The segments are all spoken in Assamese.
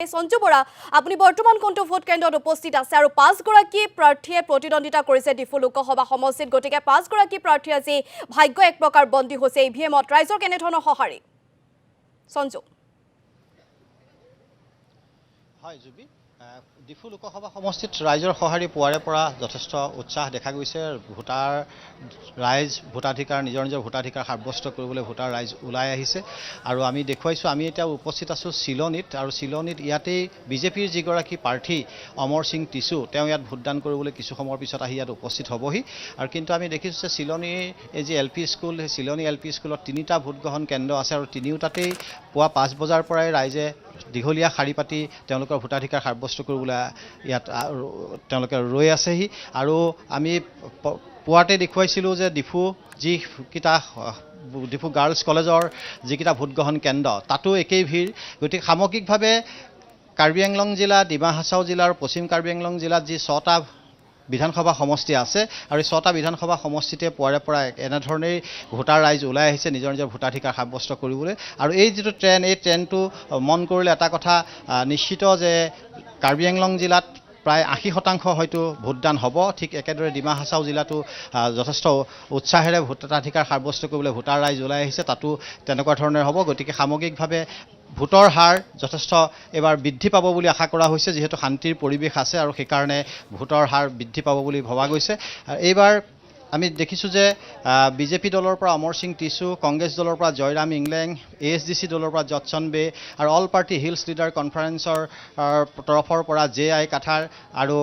সঞ্জু বৰা আপুনি বৰ্তমান কোনটো ভোট কেন্দ্ৰত উপস্থিত আছে আৰু 5 গৰাকী প্ৰাৰ্থীয়ে প্ৰতিদ্বন্দ্বিতা কৰিছে ডিফু লোকসভা সমষ্টিত গতিকে 5 গৰাকী প্ৰাৰ্থী আজি ভাগ্য এক প্ৰকাৰ বন্দী হৈছে ইভিএমত ৰাইজৰ কেনে ধৰণৰ সঁহাৰি সঞ্জু হয় জুবি ডিফু লোকসভা সমষ্টিত ৰাইজৰ সঁহাৰি পোৱাৰে পৰা যথেষ্ট উৎসাহ দেখা গৈছে ৰাইজ ভোটাধিকাৰ নিজৰ ভোটাধিকাৰ সাব্যস্ত কৰিবলৈ ভোটাৰ ৰাইজ ওলাই আহিছে আৰু আমি দেখুৱাইছোঁ আমি এতিয়া উপস্থিত আছোঁ চিলনীত আৰু চিলনীত ইয়াতেই বিজেপিৰ যিগৰাকী প্ৰাৰ্থী অমৰ সিং টিছু তেওঁ ইয়াত ভোটদান কৰিবলৈ কিছু সময়ৰ পিছত আহি ইয়াত উপস্থিত হ'বহি আৰু কিন্তু আমি দেখিছোঁ যে চিলনীৰ এই যি এল পি স্কুল সেই চিলনী এল পি স্কুলত 3টা ভোটগ্ৰহণ কেন্দ্ৰ আছে আৰু তিনিওটাতেই পুৱা 5 বজাৰ পৰাই ৰাইজে দীঘলীয়া শাৰী পাতি তেওঁলোকৰ ভোটাধিকাৰ সাব্যস্ত কৰিবলৈ ইয়াত তেওঁলোকে ৰৈ আছেহি আৰু আমি পুৱাতে দেখুৱাইছিলোঁ যে ডিফু গাৰ্লছ কলেজৰ যিকেইটা ভোটগ্ৰহণ কেন্দ্ৰ তাতো একেই ভিৰ গতিকে সামগ্ৰিকভাৱে কাৰ্বি আংলং জিলা ডিমা হাছাও জিলাৰ পশ্চিম কাৰ্বি আংলং জিলাত যি 6টা বিধানসভা সমষ্টি আছে আৰু এই 6টা বিধানসভা সমষ্টিতে পুৱাৰে পৰা এনেধৰণেই ভোটাৰ ৰাইজ ওলাই আহিছে নিজৰ ভোটাধিকাৰ সাব্যস্ত কৰিবলৈ আৰু এই যিটো ট্ৰেণ্ড এই ট্ৰেণ্ডটো মন কৰিলে এটা কথা নিশ্চিত যে কাৰ্বি আংলং জিলাত প্ৰায় 80% হয়তো ভোটদান হ'ব ঠিক একেদৰে ডিমা হাছাও জিলাতো যথেষ্ট উৎসাহেৰে ভোটাধিকাৰ সাব্যস্ত কৰিবলৈ ভোটাৰ ৰাইজ ওলাই আহিছে তাতো তেনেকুৱা ধৰণৰ হ'ব গতিকে সামগ্ৰিকভাৱে ভোটৰ হাৰ যথেষ্ট এবাৰ বৃদ্ধি পাব বুলি আশা কৰা হৈছে যিহেতু শান্তিৰ পৰিৱেশ আছে আৰু সেইকাৰণে ভোটৰ হাৰ বৃদ্ধি পাব বুলি ভবা গৈছে এইবাৰ আমি দেখিছোঁ যে বিজেপি দলৰ পৰা অমৰ সিং টিছু কংগ্ৰেছ দলৰ পৰা জয়ৰাম ইংলেং ASDC দলৰ পৰা জটছন বে আৰু অল পাৰ্টি হিলছ লিডাৰ কনফাৰেন্সৰ তৰফৰ পৰা JI কাঠাৰ আৰু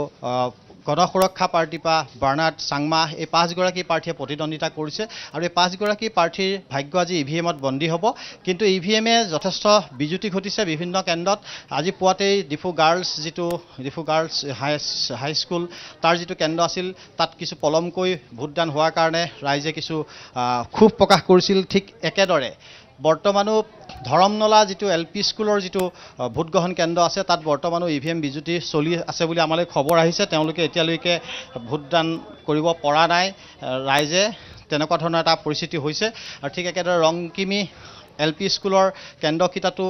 গণসুৰক্ষা পাৰ্টিৰ পৰা বাৰ্নাৰ্ড চাংমা এই 5 গৰাকী প্ৰাৰ্থীয়ে প্ৰতিদ্বন্দ্বিতা কৰিছে আৰু এই 5 গৰাকী প্ৰাৰ্থীৰ ভাগ্য আজি ইভিএমত বন্দী হ'ব কিন্তু ইভিএমে যথেষ্ট বিজুতি ঘটিছে বিভিন্ন কেন্দ্ৰত আজি পুৱাতেই ডিফু গাৰ্লছ হাইস্কুল তাৰ যিটো কেন্দ্ৰ আছিল তাত কিছু পলমকৈ ভোটদান হোৱাৰ কাৰণে ৰাইজে কিছু ক্ষোভ প্ৰকাশ কৰিছিল ঠিক একেদৰে বৰ্তমানো ধৰমনলা যিটো LP স্কুলৰ যিটো ভোটগ্ৰহণ কেন্দ্ৰ আছে তাত বৰ্তমানো ইভিএম বিজুতি চলি আছে বুলি আমালৈ খবৰ আহিছে তেওঁলোকে এতিয়ালৈকে ভোটদান কৰিব পৰা নাই ৰাইজে তেনেকুৱা ধৰণৰ এটা পৰিস্থিতি হৈছে আৰু ঠিক একেদৰে ৰংকিমি LP স্কুলৰ কেন্দ্ৰকেইটাতো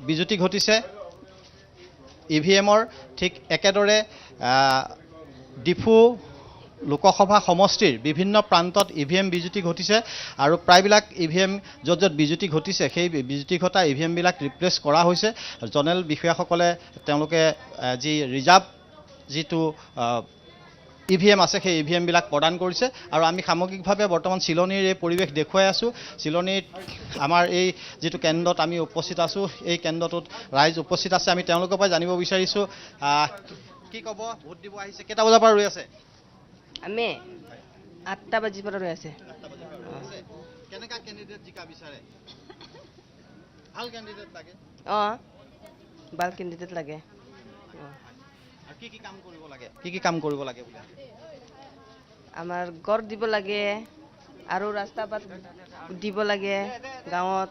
বিজুতি ঘটিছে ইভিএমৰ ঠিক একেদৰে ডিফু লোকসভা সমষ্টিৰ বিভিন্ন প্ৰান্তত ইভিএম বিজুতি ঘটিছে আৰু প্ৰায়বিলাক ইভিএম য'ত বিজুতি ঘটিছে সেই বিজুতি ঘটা ইভিএমবিলাক ৰিপ্লেচ কৰা হৈছে জনেল বিষয়াসকলে তেওঁলোকে যি ৰিজাৰ্ভ যিটো ইভিএম আছে সেই ইভিএমবিলাক প্ৰদান কৰিছে আৰু আমি সামগ্ৰিকভাৱে বৰ্তমান চিলনীৰ এই পৰিৱেশ দেখুৱাই আছোঁ চিলনীত আমাৰ এই যিটো কেন্দ্ৰত আমি উপস্থিত আছোঁ এই কেন্দ্ৰটোত ৰাইজ উপস্থিত আছে আমি তেওঁলোকৰ পৰা জানিব বিচাৰিছোঁ কি ক'ব ভোট দিব আহিছে কেইটা বজাৰ পৰা ৰৈ আছে আমি 8টা বাজিৰ পৰা ৰৈ আছে কেনেকা কেণ্ডিডেট জিকা বিচাৰে ভাল কেণ্ডিডেট লাগে ভাল কেণ্ডিডেট লাগে কি কাম কৰিব লাগে বুলি আমাৰ ঘৰ দিব লাগে আৰু ৰাস্তা বাট দিব লাগে গাঁৱত